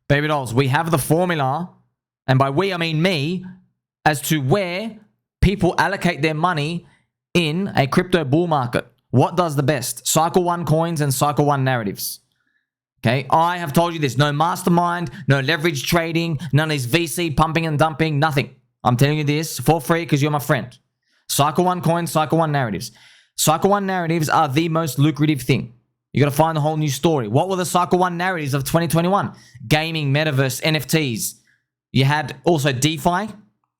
Baby dolls, we have the formula, and by we, I mean me, as to where people allocate their money in a crypto bull market. What does the best? Cycle 1 coins and Cycle 1 narratives. Okay, I have told you this. No mastermind, no leverage trading, none of this VC pumping and dumping, nothing. I'm telling you this for free because you're my friend. Cycle 1 coins, Cycle 1 narratives. Cycle 1 narratives are the most lucrative thing. You got to find a whole new story. What were the Cycle 1 narratives of 2021? Gaming, metaverse, NFTs. You had also DeFi.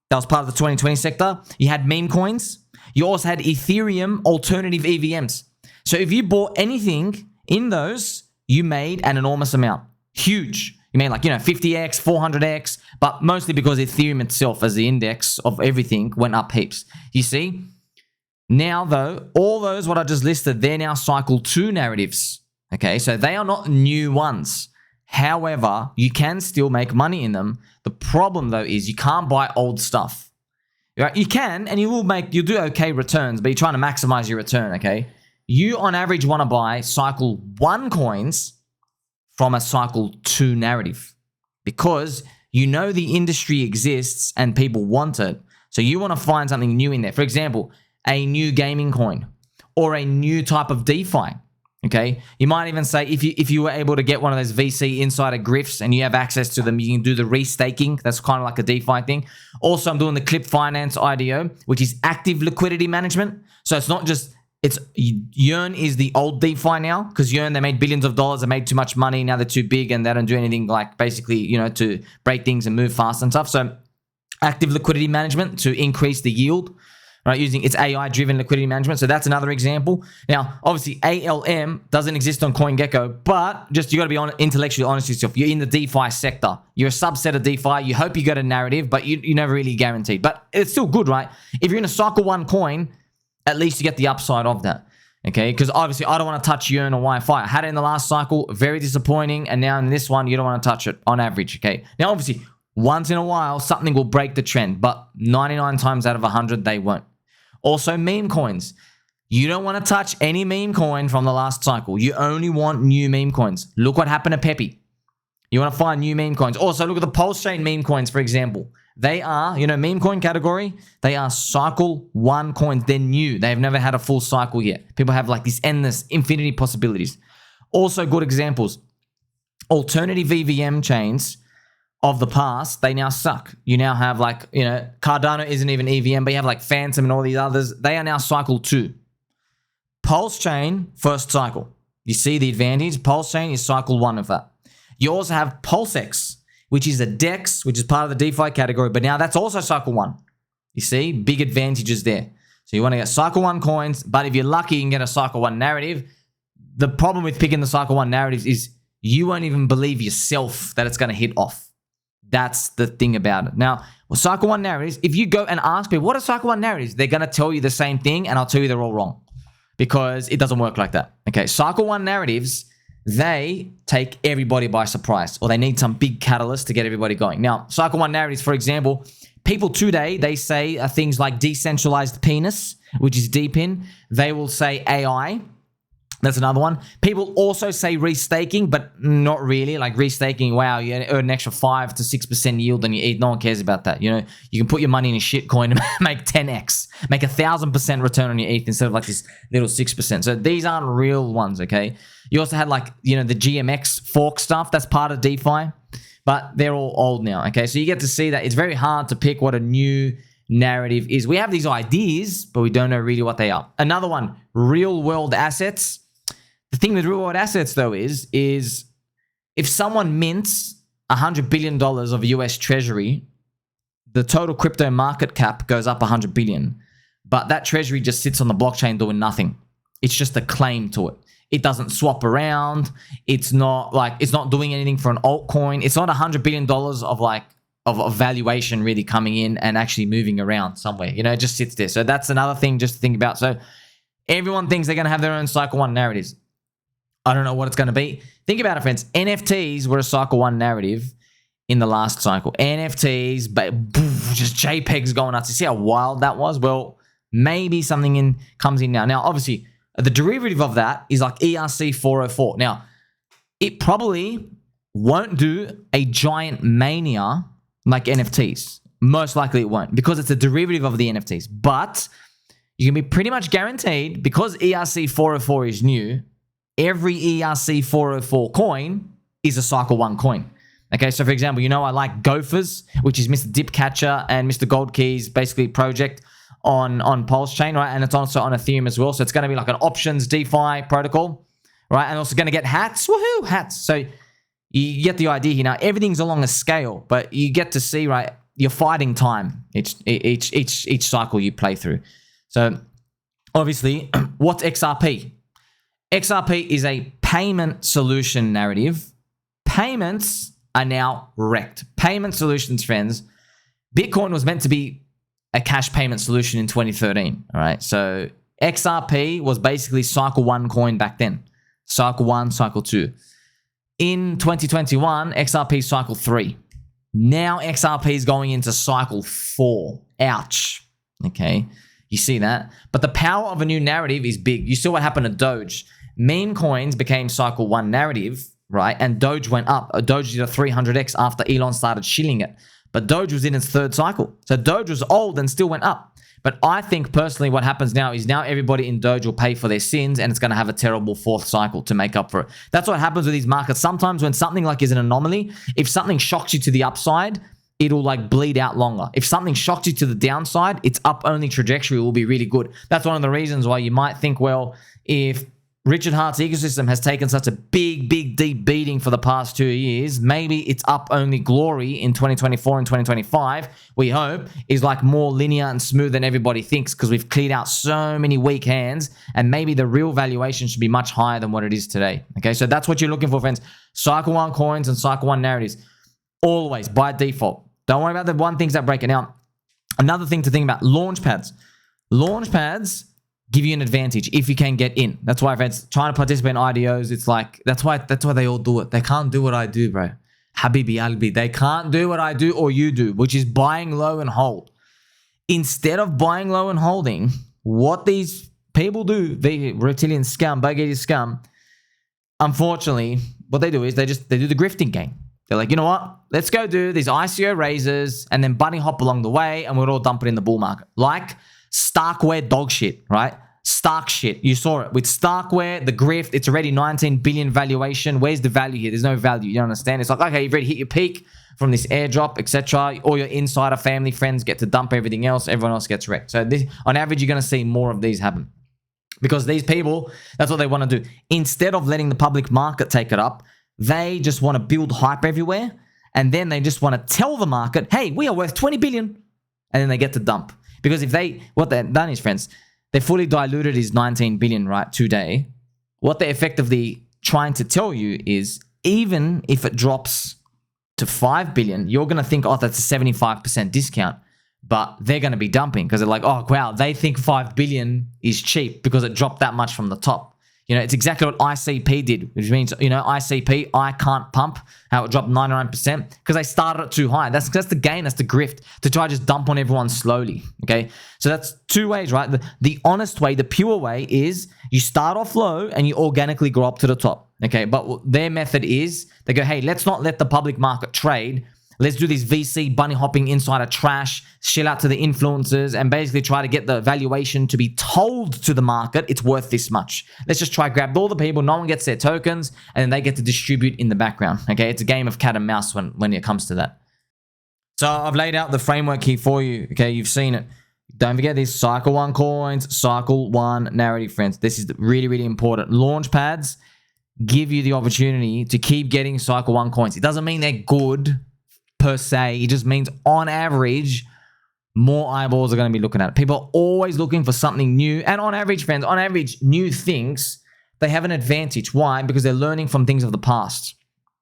That was part of the 2020 sector. You had meme coins. You also had Ethereum alternative EVMs. So if you bought anything in those, you made an enormous amount. Huge. You made 50x, 400x, but mostly because Ethereum itself as the index of everything went up heaps. You see? Now though, all those what I just listed, they're now cycle 2 narratives. Okay, so they are not new ones. However, you can still make money in them. The problem though is you can't buy old stuff. Right? You can, and you'll do okay returns, but you're trying to maximize your return, okay? You on average want to buy cycle 1 coins from a cycle 2 narrative because you know the industry exists and people want it. So you want to find something new in there. For example, a new gaming coin or a new type of DeFi. Okay, you might even say if you were able to get one of those VC insider grifts and you have access to them, you can do the restaking. That's kind of like a DeFi thing. Also, I'm doing the CLIP Finance IDO, which is active liquidity management. So it's not just, it's Yearn is the old DeFi now because Yearn, they made billions of dollars, they made too much money, now they're too big and they don't do anything like basically, to break things and move fast and stuff. So active liquidity management to increase the yield. Right, using its AI-driven liquidity management. So that's another example. Now, obviously, ALM doesn't exist on CoinGecko, but just you got to be intellectually honest with yourself. You're in the DeFi sector. You're a subset of DeFi. You hope you get a narrative, but you're never really guaranteed. But it's still good, right? If you're in a cycle 1 coin, at least you get the upside of that. Okay, because obviously I don't want to touch Yearn or Wi-Fi. I had it in the last cycle, very disappointing, and now in this one, you don't want to touch it on average. Okay, now obviously, once in a while, something will break the trend, but 99 times out of 100, they won't. Also, meme coins. You don't want to touch any meme coin from the last cycle. You only want new meme coins. Look what happened to Pepe. You want to find new meme coins. Also, look at the PulseChain meme coins, for example. They are, meme coin category, they are cycle 1 coins. They're new. They've never had a full cycle yet. People have like this endless infinity possibilities. Also, good examples. Alternative EVM chains of the past, they now suck. You now have Cardano isn't even EVM, but you have like Phantom and all these others. They are now cycle 2. PulseChain, first cycle. You see the advantage? PulseChain is cycle 1 of that. You also have PulseX, which is a DEX, which is part of the DeFi category, but now that's also cycle 1. You see? Big advantages there. So you want to get cycle 1 coins, but if you're lucky, you can get a cycle 1 narrative. The problem with picking the cycle 1 narratives is you won't even believe yourself that it's going to hit off. That's the thing about it. Now, with cycle 1 narratives, if you go and ask people, what are cycle 1 narratives? They're going to tell you the same thing, and I'll tell you they're all wrong because it doesn't work like that. Okay, cycle 1 narratives, they take everybody by surprise, or they need some big catalyst to get everybody going. Now, cycle 1 narratives, for example, people today, they say things like decentralized penis, which is DePIN. They will say AI. That's another one. People also say restaking, but not really. Like restaking, wow, you earn an extra 5 to 6% yield on your ETH. No one cares about that. You can put your money in a shit coin and make 10x, make 1,000% return on your ETH instead of like this little 6%. So these aren't real ones, okay? You also had the GMX fork stuff. That's part of DeFi, but they're all old now, okay? So you get to see that it's very hard to pick what a new narrative is. We have these ideas, but we don't know really what they are. Another one, real world assets. The thing with real world assets though is if someone mints $100 billion of US treasury, the total crypto market cap goes up 100 billion, but that treasury just sits on the blockchain doing nothing. It's just a claim to it. It doesn't swap around. It's not doing anything for an altcoin. It's not $100 billion of valuation really coming in and actually moving around somewhere. It just sits there. So that's another thing just to think about. So everyone thinks they're going to have their own cycle 1 narratives. I don't know what it's going to be. Think about it, friends. NFTs were a cycle 1 narrative in the last cycle. NFTs, but just JPEGs going nuts. You see how wild that was? Well, maybe something comes in now. Now, obviously, the derivative of that is like ERC 404. Now, it probably won't do a giant mania like NFTs. Most likely it won't, because it's a derivative of the NFTs. But you can be pretty much guaranteed, because ERC 404 is new, every ERC 404 coin is a Cycle 1 coin. Okay, so for example, you know I like GOFURS, which is Mr. Dipcatcher and Mr. Gold Keys, basically project on PulseChain, right? And it's also on Ethereum as well. So it's going to be like an options DeFi protocol, right? And also going to get hats. Woohoo, hats. So you get the idea here. Now, everything's along a scale, but you get to see, right, your fighting time each cycle you play through. So obviously, what's XRP? XRP is a payment solution narrative. Payments are now wrecked. Payment solutions, friends. Bitcoin was meant to be a cash payment solution in 2013. All right. So XRP was basically Cycle 1 coin back then. Cycle 1, Cycle 2. In 2021, XRP Cycle 3. Now XRP is going into Cycle 4. Ouch. Okay. You see that? But the power of a new narrative is big. You saw what happened to Doge. Meme coins became Cycle 1 narrative, right? And Doge went up. Doge did a 300x after Elon started shilling it. But Doge was in its third cycle. So Doge was old and still went up. But I think personally what happens now is now everybody in Doge will pay for their sins, and it's going to have a terrible fourth cycle to make up for it. That's what happens with these markets. Sometimes when something like is an anomaly, if something shocks you to the upside, it'll like bleed out longer. If something shocks you to the downside, its up-only trajectory will be really good. That's one of the reasons why you might think, well, if Richard Hart's ecosystem has taken such a big, deep beating for the past 2 years, maybe its up-only glory in 2024 and 2025, we hope, is like more linear and smooth than everybody thinks, because we've cleared out so many weak hands, and maybe the real valuation should be much higher than what it is today. Okay, so that's what you're looking for, friends. Cycle 1 coins and Cycle 1 narratives. Always, by default. Don't worry about the one things that break it out. Another thing to think about, Launchpads. Launchpads give you an advantage if you can get in. That's why, friends, trying to participate in IDOs, it's like, that's why they all do it. They can't do what I do, bro. Habibi Albi. They can't do what I do or you do, which is buying low and hold. Instead of buying low and holding, what these people do, the reptilian scum, buggy scum, unfortunately, what they do is they do the grifting game. They're like, you know what? Let's go do these ICO raises and then bunny hop along the way, and we'll all dump it in the bull market. Like Starkware dog shit, right? Stark shit. You saw it with Starkware, the grift. It's already 19 billion valuation. Where's the value here? There's no value. You don't understand? It's like, okay, you've already hit your peak from this airdrop, etc. All your insider family friends get to dump everything else. Everyone else gets wrecked. So this, on average, you're going to see more of these happen, because these people, that's what they want to do. Instead of letting the public market take it up, they just want to build hype everywhere, and then they just want to tell the market, hey, we are worth 20 billion, and then they get to dump. Because if they, what they've done is, friends, they fully diluted his 19 billion, right, today. What they're effectively trying to tell you is, even if it drops to 5 billion, you're going to think, oh, that's a 75% discount, but they're going to be dumping because they're like, oh, wow, they think 5 billion is cheap because it dropped that much from the top. You know, it's exactly what ICP did, which means, you know, ICP, I can't pump, how it dropped 99% because they started it too high. That's the game, that's the grift, to try to just dump on everyone slowly, okay? So that's two ways, right? The honest way, the pure way is you start off low and you organically grow up to the top, okay? But their method is they go, hey, let's not let the public market trade. Let's do this VC bunny hopping insider trash, shell out to the influencers, and basically try to get the valuation to be told to the market it's worth this much. Let's just try grab all the people, no one gets their tokens, and then they get to distribute in the background. Okay, it's a game of cat and mouse when it comes to that. So I've laid out the framework here for you. Okay, you've seen it. Don't forget these Cycle 1 coins, Cycle 1 narrative, friends. This is really, really important. Launchpads give you the opportunity to keep getting Cycle 1 coins. It doesn't mean they're good per se. It just means on average, more eyeballs are going to be looking at it. People are always looking for something new. And on average, friends, on average, new things, they have an advantage. Why? Because they're learning from things of the past.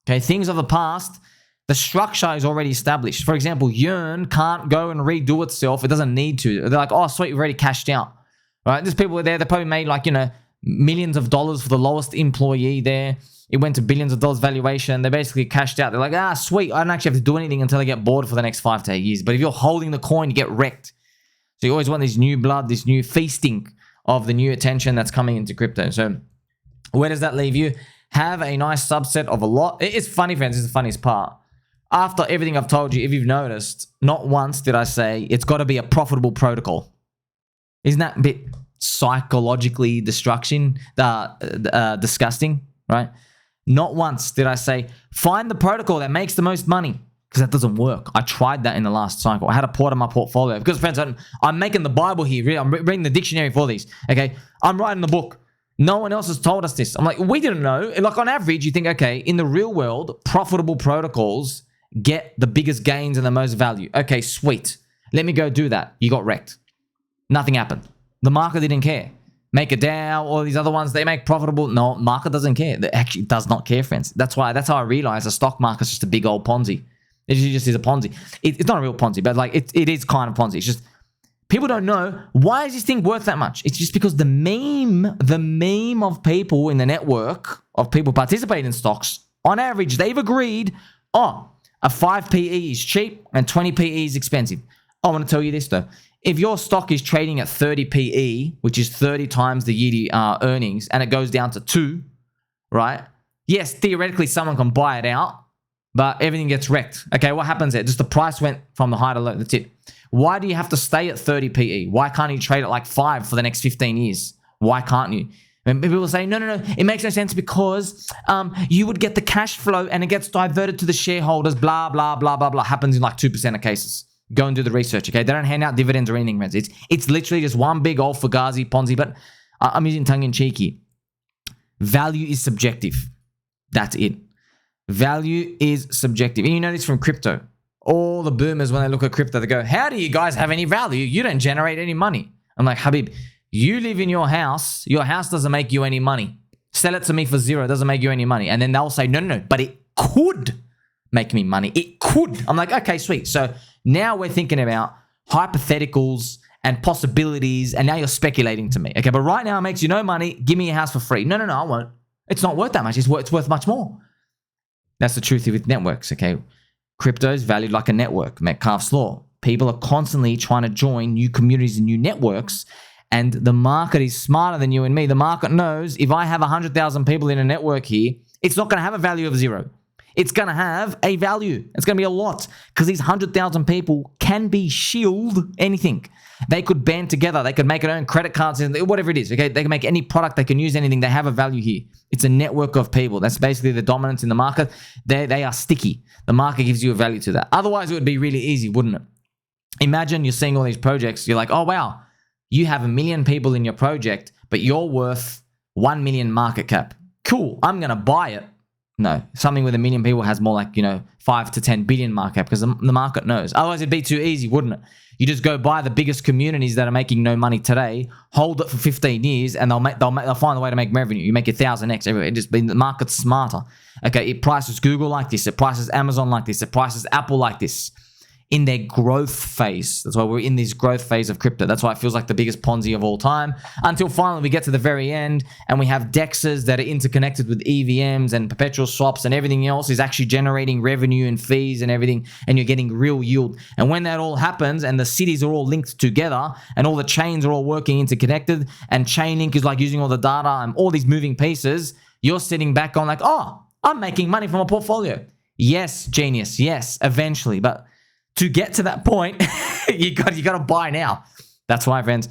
Okay, things of the past, the structure is already established. For example, Yearn can't go and redo itself. It doesn't need to. They're like, oh, sweet, we've already cashed out. Right? There's people there, they probably made like, you know, millions of dollars for the lowest employee there. It went to billions of dollars valuation. They basically cashed out. They're like, ah, sweet. I don't actually have to do anything until I get bored for the next 5 to 8 years. But if you're holding the coin, you get wrecked. So you always want this new blood, this new feasting of the new attention that's coming into crypto. So where does that leave you? have a nice subset of a lot. It's funny, friends. This is the funniest part. After everything I've told you, if you've noticed, not once did I say it's got to be a profitable protocol. Isn't that a bit psychologically disgusting, right? Not once did I say, find the protocol that makes the most money, because that doesn't work. I tried that in the last cycle. I had a port on my portfolio because, friends, I'm making the Bible here. I'm reading the dictionary for these, okay? I'm writing the book. No one else has told us this. I'm like, we didn't know. Like, on average, you think, okay, in the real world, profitable protocols get the biggest gains and the most value. Okay, sweet. Let me go do that. You got wrecked. Nothing happened. The market didn't care. Make a DAO, all these other ones, they make profitable. No, market doesn't care. It actually does not care, friends. That's how I realized the stock market's just a big old Ponzi. It just is a Ponzi. It's not a real Ponzi, but like it is kind of Ponzi. It's just people don't know, why is this thing worth that much? It's just because the meme of people in the network, of people participating in stocks, on average, they've agreed, oh, a 5 PE is cheap and 20 PE is expensive. I want to tell you this though. If your stock is trading at 30 PE, which is 30 times the yearly earnings, and it goes down to 2, right? Yes, theoretically, someone can buy it out, but everything gets wrecked. Okay, what happens there? Just the price went from the high to low. That's it. Why do you have to stay at 30 PE? Why can't you trade at like 5 for the next 15 years? Why can't you? And people say, no, it makes no sense because you would get the cash flow and it gets diverted to the shareholders, blah, blah, blah, blah, blah. Happens in like 2% of cases. Go and do the research, okay? They don't hand out dividends or anything, friends. It's literally just one big old Fugazi, Ponzi, but I'm using tongue-in-cheeky. Value is subjective. That's it. Value is subjective. And you know this from crypto. All the boomers, when they look at crypto, they go, how do you guys have any value? You don't generate any money. I'm like, Habib, you live in your house. Your house doesn't make you any money. Sell it to me for 0. It doesn't make you any money. And then they'll say, no, but it could make me money. It could. I'm like, okay, sweet. So now we're thinking about hypotheticals and possibilities, and now you're speculating to me. Okay, but right now it makes you no money. Give me a house for free. No, I won't. It's not worth that much. It's worth much more. That's the truth with networks, okay? Crypto is valued like a network, Metcalfe's law. People are constantly trying to join new communities and new networks, and the market is smarter than you and me. The market knows if I have 100,000 people in a network here, it's not going to have a value of 0. It's going to have a value. It's going to be a lot because these 100,000 people can be shield anything. They could band together. They could make their own credit cards, whatever it is. Okay, they can make any product. They can use anything. They have a value here. It's a network of people. That's basically the dominance in the market. They are sticky. The market gives you a value to that. Otherwise, it would be really easy, wouldn't it? Imagine you're seeing all these projects. You're like, oh, wow, you have 1 million people in your project, but you're worth 1 million market cap. Cool. I'm going to buy it. No, something with 1 million people has more like, 5 to 10 billion market cap because the market knows. Otherwise, it'd be too easy, wouldn't it? You just go buy the biggest communities that are making no money today, hold it for 15 years, and they'll find a way to make revenue. You make 1,000x everywhere. The market's smarter. Okay, it prices Google like this. It prices Amazon like this. It prices Apple like this. In their growth phase. That's why we're in this growth phase of crypto. That's why it feels like the biggest Ponzi of all time. Until finally we get to the very end and we have DEXs that are interconnected with EVMs and perpetual swaps and everything else is actually generating revenue and fees and everything, and you're getting real yield. And when that all happens and the cities are all linked together and all the chains are all working interconnected and Chainlink is like using all the data and all these moving pieces, you're sitting back on like, oh, I'm making money from a portfolio. Yes, genius. Yes, eventually. But to get to that point, you got to buy now. That's why, friends,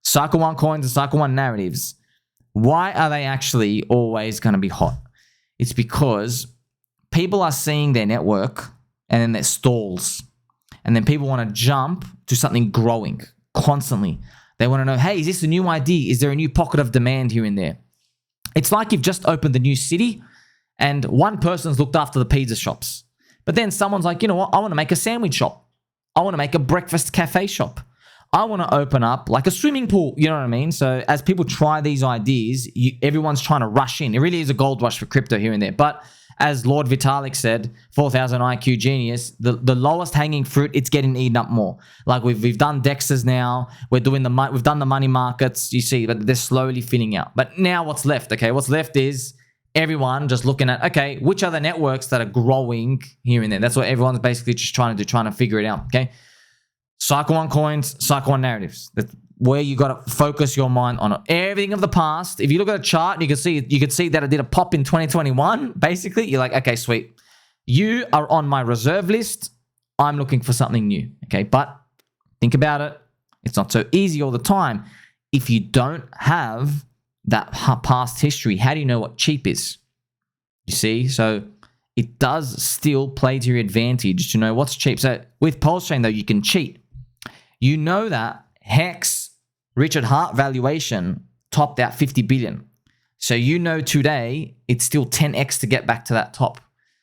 Cycle 1 coins and Cycle 1 narratives, why are they actually always going to be hot? It's because people are seeing their network and then it stalls. And then people want to jump to something growing constantly. They want to know, hey, is this a new idea? Is there a new pocket of demand here and there? It's like you've just opened a new city and one person's looked after the pizza shops. But then someone's like, you know what? I want to make a sandwich shop. I want to make a breakfast cafe shop. I want to open up like a swimming pool. You know what I mean? So as people try these ideas, everyone's trying to rush in. It really is a gold rush for crypto here and there. But as Lord Vitalik said, 4,000 IQ genius, the lowest hanging fruit, it's getting eaten up more. Like we've done DEXs now. We've done the money markets. You see, but they're slowly filling out. But now what's left? Okay, what's left is everyone just looking at, okay, which are the networks that are growing here and there? That's what everyone's basically just trying to figure it out, okay? Cycle 1 coins, Cycle 1 narratives. where you got to focus your mind on it. Everything of the past. If you look at a chart, you can see that it did a pop in 2021. Basically, you're like, okay, sweet. You are on my reserve list. I'm looking for something new. Okay, but think about it. It's not so easy all the time. If you don't have that past history, how do you know what cheap is? You see, so it does still play to your advantage to know what's cheap. So with PulseChain, though, you can cheat. You know that Hex Richard Hart valuation topped out 50 billion. So you know today it's still 10x to get back to that top.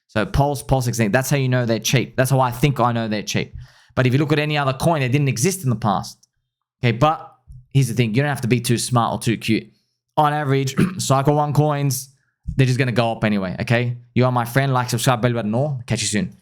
So PulseX, that's how you know they're cheap. That's how I think I know they're cheap. But if you look at any other coin, it didn't exist in the past. Okay, but here's the thing. You don't have to be too smart or too cute. On average, Cycle 1 coins, they're just going to go up anyway, okay? You are my friend. Like, subscribe, bell button, all. Catch you soon.